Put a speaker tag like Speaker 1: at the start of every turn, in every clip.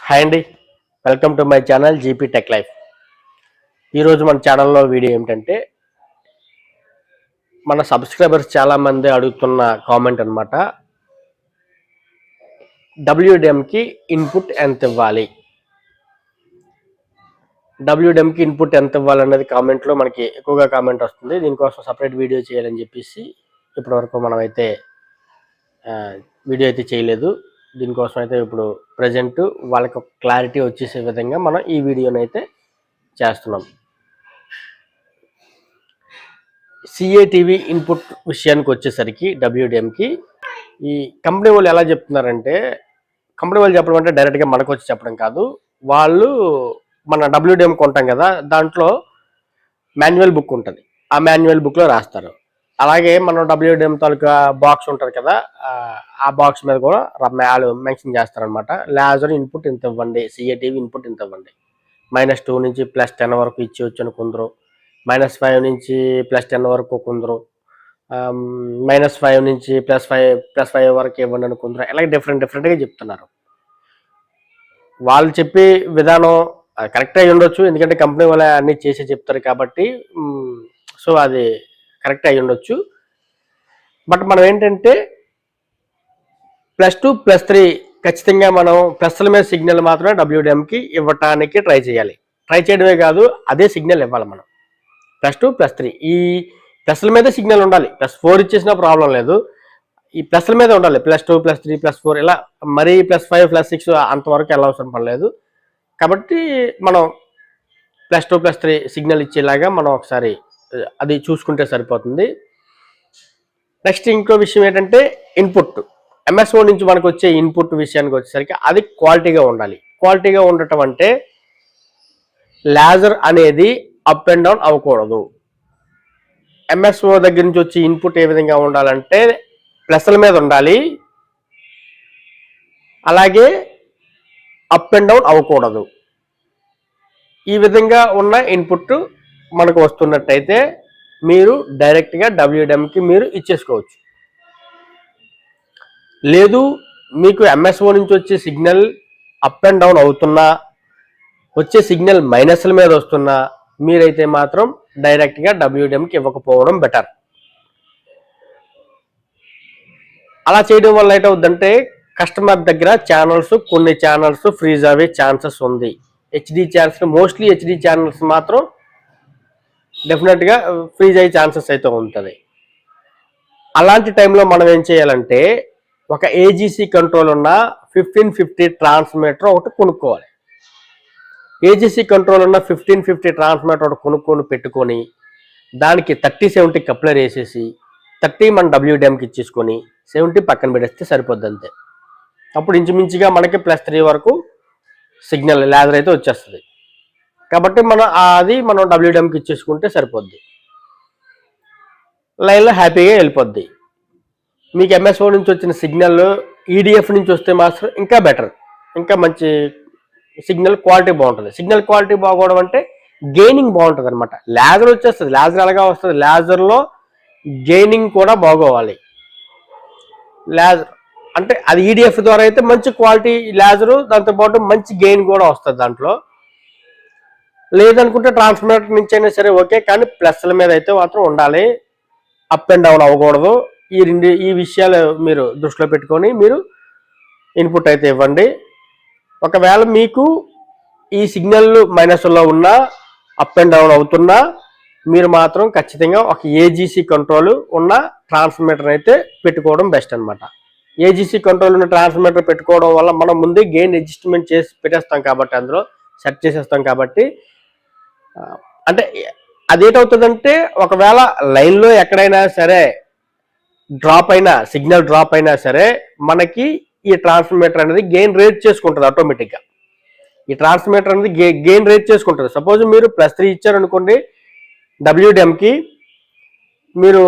Speaker 1: Hi అండి, welcome to my channel GP tech life. ఈరోజు మన ఛానల్లో వీడియో ఏమిటంటే, మన సబ్స్క్రైబర్స్ చాలామంది అడుగుతున్న కామెంట్ అనమాట. డబ్ల్యూడిఎంకి ఇన్పుట్ ఎంత ఇవ్వాలి, డబ్ల్యూడిఎంకి ఇన్పుట్ ఎంత ఇవ్వాలి అనేది కామెంట్లో మనకి ఎక్కువగా కామెంట్ వస్తుంది. దీనికోసం సపరేట్ వీడియో చేయాలని చెప్పేసి ఇప్పటివరకు మనం అయితే వీడియో అయితే చేయలేదు. దీనికోసం అయితే ఇప్పుడు ప్రజెంట్ వాళ్ళకి క్లారిటీ వచ్చేసే విధంగా మనం ఈ వీడియోని అయితే చేస్తున్నాం. సిఏటీవీ ఇన్పుట్ విషయానికి వచ్చేసరికి డబ్ల్యూడిఎంకి ఈ కంపెనీ వాళ్ళు ఎలా చెప్తున్నారంటే, కంపెనీ వాళ్ళు చెప్పడం అంటే డైరెక్ట్గా మనకు వచ్చి చెప్పడం కాదు. వాళ్ళు మన డబ్ల్యూడిఎం కొంటాం కదా, దాంట్లో మాన్యువల్ బుక్ ఉంటుంది. ఆ మాన్యువల్ బుక్లో రాస్తారు. అలాగే మనం డబ్ల్యూడిఎం తాలూకా బాక్స్ ఉంటుంది కదా, ఆ బాక్స్ మీద కూడా వాళ్ళు మెన్షన్ చేస్తారనమాట. లేజర్ ఇన్పుట్ ఇంత ఇవ్వండి, సిఏటీవీ ఇన్పుట్ ఇంత ఇవ్వండి, -2 నుంచి +10 వరకు ఇచ్చేవచ్చు అని కొందరు, -5 నుంచి +10 వరకు కొందరు, -5 నుంచి +5 వరకు ఇవ్వండి అని కొందరు, అలాగే డిఫరెంట్గా చెప్తున్నారు. వాళ్ళు చెప్పే విధానం కరెక్ట్ అయి ఉండొచ్చు, ఎందుకంటే కంపెనీ వాళ్ళు అన్నీ చేసి చెప్తారు కాబట్టి. సో అది కరెక్ట్ అయి ఉండొచ్చు. బట్ మనం ఏంటంటే +2 +3 ఖచ్చితంగా మనం ప్లస్ల మీద సిగ్నల్ మాత్రమే డబ్ల్యూడిఎంకి ఇవ్వటానికి ట్రై చేయాలి. ట్రై చేయడమే కాదు, అదే సిగ్నల్ ఇవ్వాలి మనం. +2 +3 ఈ ప్లస్ల మీద సిగ్నల్ ఉండాలి. +4 ఇచ్చేసినా ప్రాబ్లం లేదు, ఈ ప్లస్ల మీద ఉండాలి. +2 +3 +4 ఇలా మరీ +5 +6 అంతవరకు వెళ్ళవసరం పడలేదు. కాబట్టి మనం +2 +3 సిగ్నల్ ఇచ్చేలాగా మనం ఒకసారి అది చూసుకుంటే సరిపోతుంది. నెక్స్ట్ ఇంకో విషయం ఏంటంటే, ఇన్పుట్ ఎంఎస్ఓ నుంచి మనకు వచ్చే ఇన్పుట్ విషయానికి వచ్చేసరికి అది క్వాలిటీగా ఉండాలి. క్వాలిటీగా ఉండటం అంటే లేజర్ అనేది అప్ అండ్ డౌన్ అవ్వకూడదు. ఎంఎస్ఓ దగ్గర నుంచి వచ్చే ఇన్పుట్ ఏ విధంగా ఉండాలంటే ప్లస్ల మీద ఉండాలి, అలాగే అప్ అండ్ డౌన్ అవ్వకూడదు. ఈ విధంగా ఉన్న ఇన్పుట్ మనకు వస్తున్నట్టయితే మీరు డైరెక్ట్గా డబ్ల్యూడిఎంకి మీరు ఇచ్చేసుకోవచ్చు. లేదు, మీకు ఎంఎస్ఓ నుంచి వచ్చే సిగ్నల్ అప్ అండ్ డౌన్ అవుతున్నా, వచ్చే సిగ్నల్ మైనస్ల మీద వస్తున్నా, మీరైతే మాత్రం డైరెక్ట్గా డబ్ల్యూడిఎంకి ఇవ్వకపోవడం బెటర్. అలా చేయడం వల్ల ఏంటవుద్దంటే, కస్టమర్ దగ్గర కొన్ని ఛానల్స్ ఫ్రీజ్ అయ్యే ఛాన్సెస్ ఉంది. HD channels, mostly HD channels మాత్రం డెఫినెట్గా ఫ్రీజ్ అయ్యే ఛాన్సెస్ అయితే ఉంటుంది. అలాంటి టైంలో మనం ఏం చేయాలంటే, ఒక ఏజీసీ కంట్రోల్ ఉన్న 1550 ట్రాన్స్మిటర్ ఒకటి కొనుక్కోవాలి. ఏజీసీ కంట్రోల్ ఉన్న 1550 ట్రాన్స్మిటర్ ఒకటి కొనుక్కొని పెట్టుకొని, దానికి 3070 కప్లర్ వేసేసి 30 మన డబ్ల్యూడిఎంకి ఇచ్చేసుకొని 70 పక్కన పెట్టేస్తే సరిపోద్ది అంతే. అప్పుడు ఇంచుమించుగా మనకి +3 వరకు సిగ్నల్ లేజర్ అయితే వచ్చేస్తుంది. కాబట్టి మనం డబ్ల్యూడిఎంకి ఇచ్చేసుకుంటే సరిపోద్ది, లైన్లో హ్యాపీగా వెళ్ళిపోద్ది. మీకు ఎంఎస్ఓ నుంచి వచ్చిన సిగ్నల్ ఈడిఎఫ్ నుంచి వస్తే మాత్రం ఇంకా బెటర్, ఇంకా మంచి సిగ్నల్ క్వాలిటీ బాగుంటుంది. సిగ్నల్ క్వాలిటీ బాగోవడం అంటే గెయినింగ్ బాగుంటుంది అనమాట. లేజర్ వచ్చేస్తుంది, లేజర్ అలాగా వస్తుంది, లేజర్లో గెయినింగ్ కూడా బాగోవాలి. లేజర్ అంటే అది ఈడిఎఫ్ ద్వారా అయితే మంచి క్వాలిటీ లేజరు, దాంతోపాటు మంచి గెయిన్ కూడా వస్తుంది దాంట్లో. లేదనుకుంటే ట్రాన్స్మిటర్ నుంచి అయినా సరే ఓకే, కానీ ప్లస్ల మీద అయితే మాత్రం ఉండాలి, అప్ అండ్ డౌన్ అవ్వకూడదు. ఈ విషయాలు మీరు దృష్టిలో పెట్టుకొని మీరు ఇన్పుట్ అయితే ఇవ్వండి. ఒకవేళ మీకు ఈ సిగ్నల్ మైనస్లో ఉన్నా, అప్ అండ్ డౌన్ అవుతున్నా, మీరు మాత్రం ఖచ్చితంగా ఒక ఏజీసీ కంట్రోల్ ఉన్న ట్రాన్స్మిటర్ అయితే పెట్టుకోవడం బెస్ట్ అనమాట. ఏజీసీ కంట్రోల్ ఉన్న ట్రాన్స్మిటర్ పెట్టుకోవడం వల్ల మనం ముందే గెయిన్ అడ్జస్ట్మెంట్ చేసి పెట్టేస్తాం కాబట్టి, అందులో సెట్ చేసేస్తాం కాబట్టి. అంటే అదేంటవుతుందంటే, ఒకవేళ లైన్లో ఎక్కడైనా సరే సిగ్నల్ డ్రాప్ అయినా సరే, మనకి ఈ ట్రాన్స్మిటర్ అనేది గెయిన్ రేట్ చేసుకుంటుంది ఆటోమేటిక్గా. ఈ ట్రాన్స్మిటర్ అనేది గెయిన్ రేట్ చేసుకుంటుంది. సపోజ్ మీరు +3 ఇచ్చారనుకోండి డబ్ల్యూడిఎంకి, మీరు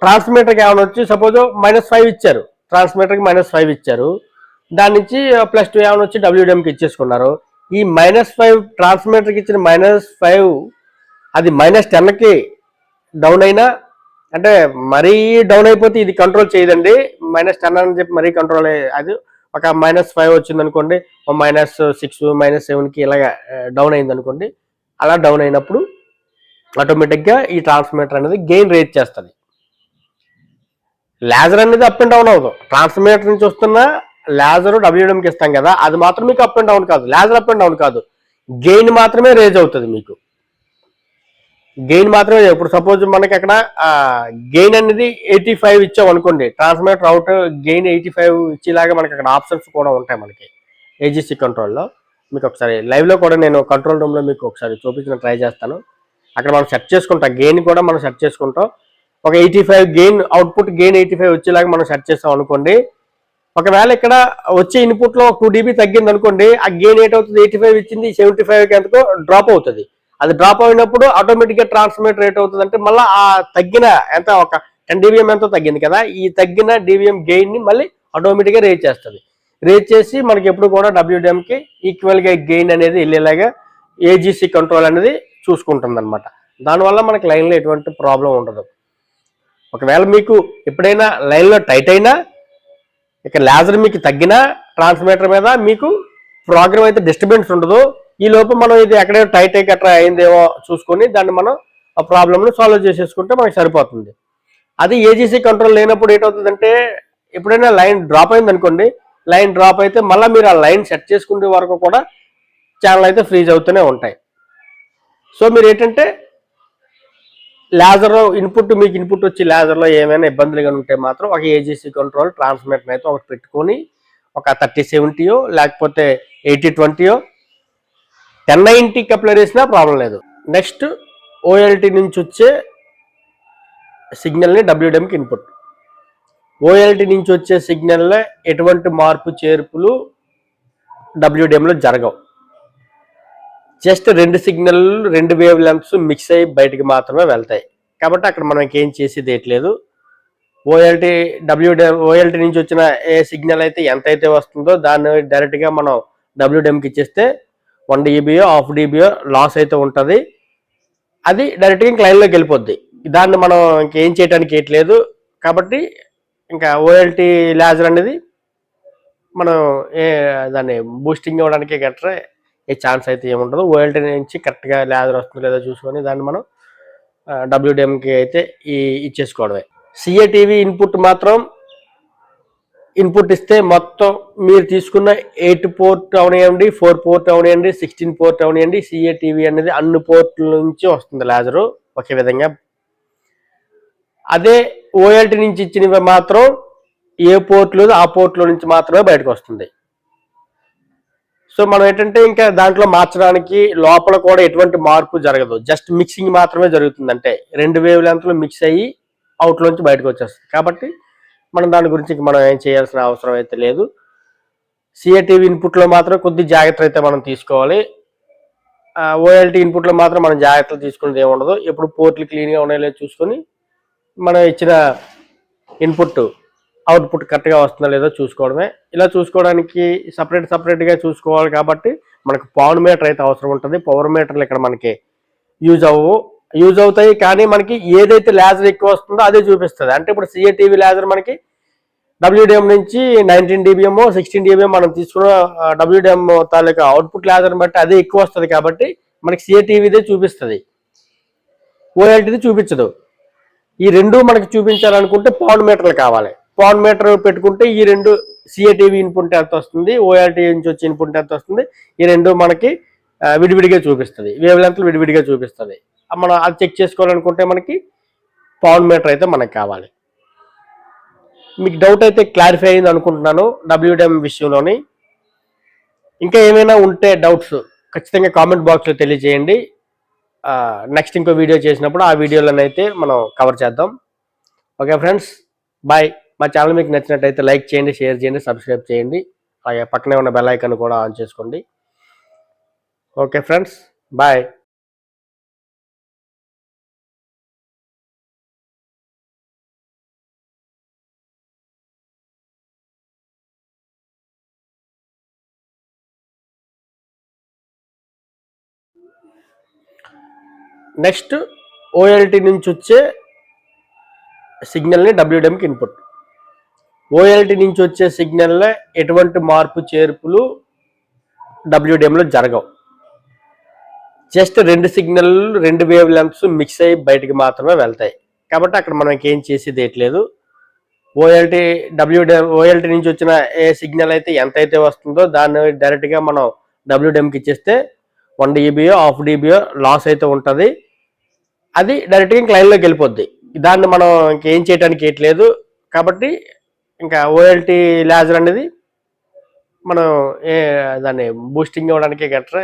Speaker 1: ట్రాన్స్మిటర్కి ఏమైనా వచ్చి సపోజ్ -5 ఇచ్చారు, ట్రాన్స్మిటర్కి -5 ఇచ్చారు, దాని నుంచి +2 ఏమైనా వచ్చి డబ్ల్యూడిఎంకి ఇచ్చేసుకున్నారు. ఈ -5 ట్రాన్స్మిటర్కి ఇచ్చిన -5 అది -10కి డౌన్ అయినా, అంటే మరీ డౌన్ అయిపోతే ఇది కంట్రోల్ చేయదండి. -10 అని చెప్పి మరీ కంట్రోల్ అది ఒక -5 వచ్చింది అనుకోండి, -6 -7కి ఇలాగ డౌన్ అయింది అనుకోండి. అలా డౌన్ అయినప్పుడు ఆటోమేటిక్గా ఈ ట్రాన్స్మిటర్ అనేది గెయిన్ రేజ్ చేస్తుంది. లేజర్ అనేది అప్ అండ్ డౌన్ అవ్వదు. ట్రాన్స్మిటర్ నుంచి వస్తున్న లేజర్ డబ్ల్యూడిఎంకి ఇస్తాం కదా, అది మాత్రం మీకు అప్ అండ్ డౌన్ కాదు. లేజర్ అప్ అండ్ డౌన్ కాదు, గెయిన్ మాత్రమే రేజ్ అవుతుంది. మీకు గెయిన్ మాత్రమే. ఇప్పుడు సపోజ్ మనకి అక్కడ గెయిన్ అనేది 85 ఇచ్చాం అనుకోండి, ట్రాన్స్మిటర్ అవుట్ గెయిన్ 85 ఇచ్చేలాగా మనకి అక్కడ ఆప్షన్స్ కూడా ఉంటాయి మనకి ఏజీసీ కంట్రోల్లో. మీకు ఒకసారి లైవ్లో కూడా నేను కంట్రోల్ రూమ్లో మీకు ఒకసారి చూపించిన ట్రై చేస్తాను. అక్కడ మనం సెట్ చేసుకుంటాం, గెయిన్ కూడా మనం సెట్ చేసుకుంటాం. ఒక 85 గెయిన్, అవుట్పుట్ గెయిన్ 85 వచ్చేలాగా మనం సెట్ చేస్తాం అనుకోండి. ఒకవేళ ఇక్కడ వచ్చే ఇన్పుట్లో 2 dB తగ్గింది అనుకోండి, ఆ గెయిన్ ఏటవుతుంది, 85 ఇచ్చింది 75కి ఎంతకో డ్రాప్ అవుతుంది. అది డ్రాప్ అయినప్పుడు ఆటోమేటిక్గా ట్రాన్స్మిటర్ రేట్ అవుతుంది. అంటే మళ్ళీ ఆ తగ్గిన ఎంత ఒక 10 dBm ఎంతో తగ్గింది కదా, ఈ తగ్గిన dBm గెయిన్ని మళ్ళీ ఆటోమేటిక్గా రేజ్ చేస్తుంది. రేజ్ చేసి మనకి ఎప్పుడు కూడా డబ్ల్యూడిఎంకి ఈక్వల్గా గెయిన్ అనేది వెళ్ళేలాగా ఏజీసీ కంట్రోల్ అనేది చూసుకుంటుంది అనమాట. దానివల్ల మనకి లైన్లో ఎటువంటి ప్రాబ్లం ఉండదు. ఒకవేళ మీకు ఎప్పుడైనా లైన్లో టైట్ అయినా, ఇక లేజర్ మీకు తగ్గిన ట్రాన్స్మిటర్ మీద మీకు ప్రోగ్రామ్ అయితే డిస్టర్బెన్స్ ఉండదు. ఈ లోపు మనం ఇది ఎక్కడైనా టైట్ అయ్యి గట్రా అయిందేమో చూసుకొని దాన్ని మనం ఆ ప్రాబ్లమ్ను సాల్వ్ చేసేసుకుంటే మనకి సరిపోతుంది. అది ఏజీసీ కంట్రోల్ లేనప్పుడు ఏంటవుతుందంటే, ఎప్పుడైనా లైన్ డ్రాప్ అయింది అనుకోండి, లైన్ డ్రాప్ అయితే మళ్ళీ మీరు ఆ లైన్ సెట్ చేసుకునే వరకు కూడా ఛానల్ అయితే ఫ్రీజ్ అవుతూనే ఉంటాయి. సో మీరు ఏంటంటే లేజర్ ఇన్పుట్, మీకు ఇన్పుట్ వచ్చి లేజర్లో ఏమైనా ఇబ్బందులుగా ఉంటే మాత్రం ఒక ఏజీసీ కంట్రోల్ ట్రాన్స్మిటర్ అయితే ఒకటి పెట్టుకొని ఒక 3070 లేకపోతే 8020 1090 కప్లర్ వేసినా ప్రాబ్లం లేదు. నెక్స్ట్ ఓఎల్టీ నుంచి వచ్చే సిగ్నల్ని డబ్ల్యూడిఎంకి ఇన్పుట్. ఓఎల్టీ నుంచి వచ్చే సిగ్నల్లో ఎటువంటి మార్పు చేర్పులు డబ్ల్యూడిఎంలో జరగవు. Just 2 signal 2 wave lengths mix అయ్యి బయటికి మాత్రమే వెళ్తాయి. కాబట్టి అక్కడ మనం ఇంకేం చేసేది ఏట్లేదు. ఓఎల్టీ నుంచి వచ్చిన ఏ సిగ్నల్ అయితే ఎంత అయితే వస్తుందో దాన్ని డైరెక్ట్గా మనం డబ్ల్యూడిఎంకి ఇచ్చేస్తే 1 dBయో 1/2 dBయో లాస్ అయితే ఉంటుంది. అది డైరెక్ట్గా ఇంక లైన్లోకి వెళ్ళిపోద్ది. దాన్ని మనం ఇంకేం చేయడానికి ఏట్లేదు. కాబట్టి ఇంకా ఓఎల్టీ లేజర్ అనేది మనం దాన్ని బూస్టింగ్ ఇవ్వడానికి గట్రా ఏ ఛాన్స్ అయితే ఏముండదు. ఓఎల్టీ నుంచి కరెక్ట్గా లేజర్ వస్తుందో లేదో చూసుకొని దాన్ని మనం డబ్ల్యూడిఎంకి అయితే ఇచ్చేసుకోవడమే. సిఏటీవీ ఇన్పుట్ మాత్రం ఇన్పుట్ ఇస్తే మొత్తం మీరు తీసుకున్న 8 పోర్ట్ అవనివ్వండి, 4 పోర్ట్ అవనివ్వండి, 16 పోర్ట్ అవనివ్వండి, సిఏటీవీ అనేది అన్ని పోర్ట్ల నుంచి వస్తుంది లేజరు ఒకే విధంగా. అదే ఓఎల్టీ నుంచి ఇచ్చినవి మాత్రం ఏ పోర్ట్లు ఆ పోర్ట్లో నుంచి మాత్రమే బయటకు వస్తుంది. సో మనం ఏంటంటే ఇంకా దాంట్లో మార్చడానికి లోపల కూడా ఎటువంటి మార్పు జరగదు, జస్ట్ మిక్సింగ్ మాత్రమే జరుగుతుంది. అంటే 2 వేవ్ లెంత్లు మిక్స్ అయ్యి అవుట్లోంచి బయటకు వచ్చేస్తుంది. కాబట్టి మనం దాని గురించి మనం ఏం చేయాల్సిన అవసరం అయితే లేదు. సిఏటీవీ ఇన్పుట్లో మాత్రం కొద్ది జాగ్రత్తలు అయితే మనం తీసుకోవాలి. ఓఎల్టీ ఇన్పుట్లో మాత్రం మనం జాగ్రత్తలు తీసుకునేది ఏముండదు. ఎప్పుడు పోర్ట్లు క్లీన్గా ఉన్నాయో లేదో చూసుకొని మనం ఇచ్చిన ఇన్పుట్ అవుట్పుట్ కరెక్ట్గా వస్తుందో లేదో చూసుకోవడమే. ఇలా చూసుకోవడానికి సపరేట్గా చూసుకోవాలి. కాబట్టి మనకు పవర్ మీటర్ అయితే అవసరం ఉంటుంది. పవర్ మీటర్లు ఇక్కడ మనకి యూజ్ అవుతాయి, కానీ మనకి ఏదైతే లేజర్ ఎక్కువ వస్తుందో అదే చూపిస్తుంది. అంటే ఇప్పుడు సిఏటీవీ లేజర్ మనకి డబ్ల్యూడిఎం నుంచి 19 dBm 16 dBm మనం తీసుకున్న డబ్ల్యూడిఎం తాలూకా అవుట్పుట్ లేజర్ని బట్టి అదే ఎక్కువ వస్తుంది. కాబట్టి మనకి సిఏటీవీదే చూపిస్తుంది, ఓఎల్టీది చూపించదు. ఈ రెండు మనకి చూపించాలనుకుంటే పవర్ మీటర్లు కావాలి. పవర్ మీటర్ పెట్టుకుంటే ఈ రెండు సిఏటీవీ ఇన్పుట్ ఎంత వస్తుంది, ఓఎల్టీ నుంచి వచ్చే ఇన్పుట్ ఎంత వస్తుంది, ఈ రెండు మనకి విడివిడిగా చూపిస్తుంది. వేవ్ లెంత్లు విడివిడిగా చూపిస్తుంది. మనం అది చెక్ చేసుకోవాలనుకుంటే మనకి పవర్ మీటర్ అయితే మనకు కావాలి. మీకు డౌట్ అయితే క్లారిఫై అయింది అనుకుంటున్నాను డబ్ల్యూడిఎం విషయంలోని. ఇంకా ఏమైనా ఉంటే డౌట్స్ ఖచ్చితంగా కామెంట్ బాక్స్లో తెలియజేయండి. నెక్స్ట్ ఇంకో వీడియో చేసినప్పుడు ఆ వీడియోలోనైతే మనం కవర్ చేద్దాం. Okay friends, bye. మా ఛానల్ మీకు నచ్చినట్టయితే లైక్ చేయండి, షేర్ చేయండి, సబ్స్క్రైబ్ చేయండి. అలాగే పక్కనే ఉన్న బెల్ ఐకాన్ కూడా ఆన్ చేసుకోండి. Okay friends, bye. Next OLT నుంచి వచ్చే సిగ్నల్ని డబ్ల్యూడిఎంకి ఇన్పుట్. ఓఎల్టీ నుంచి వచ్చే సిగ్నల్లో ఎటువంటి మార్పు చేర్పులు డబ్ల్యూడిఎంలో జరగవు. Just 2 signal 2 wave lengths mix అయ్యి బయటికి మాత్రమే వెళ్తాయి. కాబట్టి అక్కడ మనం ఇంకేం చేసేది ఏట్లేదు. ఓఎల్టీ నుంచి వచ్చిన ఏ సిగ్నల్ అయితే ఎంత అయితే వస్తుందో దాన్ని డైరెక్ట్గా మనం డబ్ల్యూడిఎంకి ఇచ్చేస్తే 1 dBయో 1/2 dBయో లాస్ అయితే ఉంటుంది. అది డైరెక్ట్గా ఇంక లైన్లోకి వెళ్ళిపోద్ది. దాన్ని మనం ఇంకేం చేయడానికి ఏట్లేదు. కాబట్టి ఇంకా ఓఎల్టీ లేజర్ అనేది మనం దాన్ని బూస్టింగ్ ఇవ్వడానికి గట్రా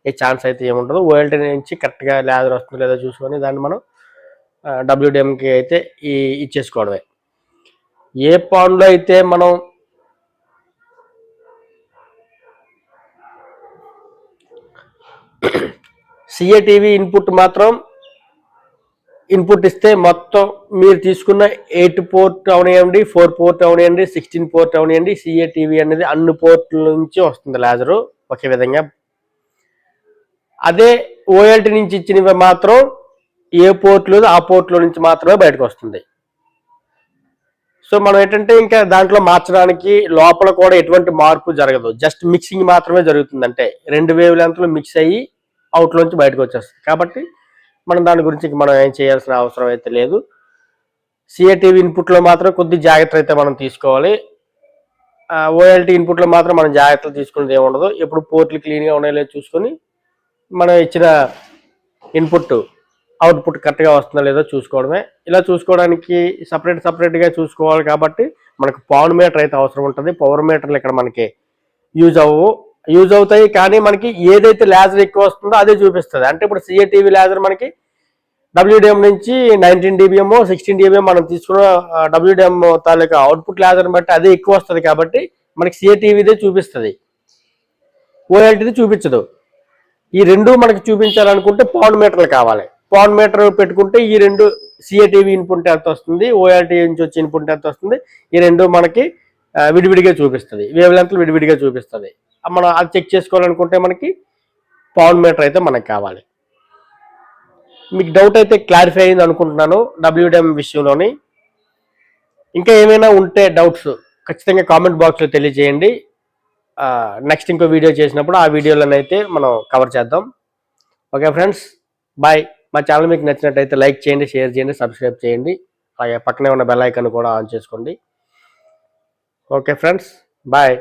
Speaker 1: ఏ ఛాన్స్ అయితే ఏముండదు. ఓఎల్టీ నుంచి కరెక్ట్గా లేజర్ వస్తుందో లేదో చూసుకొని దాన్ని మనం డబ్ల్యూడిఎంకి అయితే ఇచ్చేసుకోవడమే. ఏ పాన్లో అయితే మనం సిఏటీవీ ఇన్పుట్ మాత్రం ఇన్పుట్ ఇస్తే మొత్తం మీరు తీసుకున్న 8 పోర్ట్ అవనివ్వండి, 4 పోర్ట్ అవనివ్వండి, 16 పోర్ట్ అవనివ్వండి, సిఏటీవీ అనేది అన్ని పోర్ట్ల నుంచి వస్తుంది లేజరు ఒకే విధంగా. అదే ఓఎల్టీ నుంచి ఇచ్చినవి మాత్రం ఏ పోర్ట్లు ఆ పోర్ట్లో నుంచి మాత్రమే బయటకు వస్తుంది. సో మనం ఏంటంటే ఇంకా దాంట్లో మార్చడానికి లోపల కూడా ఎటువంటి మార్పు జరగదు. జస్ట్ మిక్సింగ్ మాత్రమే జరుగుతుంది. అంటే 2 వేవ్ లెంత్లు మిక్స్ అయ్యి అవుట్లోంచి బయటకు వచ్చేస్తుంది. కాబట్టి మనం దాని గురించి మనం ఏం చేయాల్సిన అవసరం అయితే లేదు. సిఏటీవీ ఇన్పుట్లో మాత్రం కొద్ది జాగ్రత్త అయితే మనం తీసుకోవాలి. ఓఎల్టీ ఇన్పుట్లో మాత్రం మనం జాగ్రత్తలు తీసుకునేది ఏముండదు. ఎప్పుడు పోర్ట్లు క్లీన్గా ఉన్నాయో లేదో చూసుకొని మనం ఇచ్చిన ఇన్పుట్ అవుట్పుట్ కరెక్ట్గా వస్తుందో లేదో చూసుకోవడమే. ఇలా చూసుకోవడానికి సపరేట్గా చూసుకోవాలి. కాబట్టి మనకు పవర్ మీటర్ అయితే అవసరం ఉంటుంది. పవర్ మీటర్లు ఇక్కడ మనకి యూజ్ అవుతాయి. కానీ మనకి ఏదైతే లేజర్ ఎక్కువ వస్తుందో అదే చూపిస్తుంది. అంటే ఇప్పుడు సిఏటీవీ లేజర్ మనకి డబ్ల్యూడిఎం నుంచి 19 dBm 16 dBm మనం తీసుకున్న డబ్ల్యూడిఎం తాలూకా అవుట్పుట్ లేజర్ని బట్టి అదే ఎక్కువ వస్తుంది. కాబట్టి మనకి సిఏటీవీదే చూపిస్తుంది, ఓఎల్టీది చూపించదు. ఈ రెండు మనకి చూపించాలనుకుంటే పవర్ మీటర్లు కావాలి. పవర్ మీటర్ పెట్టుకుంటే ఈ రెండు సిఏటీవీ ఇన్పుట్ ఎంత వస్తుంది, ఓఎల్టీ నుంచి వచ్చే ఇన్పుట్ ఎంత వస్తుంది, ఈ రెండు మనకి విడివిడిగా చూపిస్తుంది. వేవ్ లెంత్లు విడివిడిగా చూపిస్తుంది. మనం అది చెక్ చేసుకోవాలనుకుంటే మనకి పవర్ మీటర్ అయితే మనకు కావాలి. మీకు డౌట్ అయితే క్లారిఫై అయింది అనుకుంటున్నాను డబ్ల్యూడిఎం విషయంలోని. ఇంకా ఏమైనా ఉంటే డౌట్స్ ఖచ్చితంగా కామెంట్ బాక్స్లో తెలియజేయండి. నెక్స్ట్ ఇంకో వీడియో చేసినప్పుడు ఆ వీడియోలోనైతే మనం కవర్ చేద్దాం. Okay friends, bye. మా ఛానల్ మీకు నచ్చినట్టయితే లైక్ చేయండి, షేర్ చేయండి, సబ్స్క్రైబ్ చేయండి. అలాగే పక్కనే ఉన్న బెల్ ఐకాన్ కూడా ఆన్ చేసుకోండి. Okay friends, bye.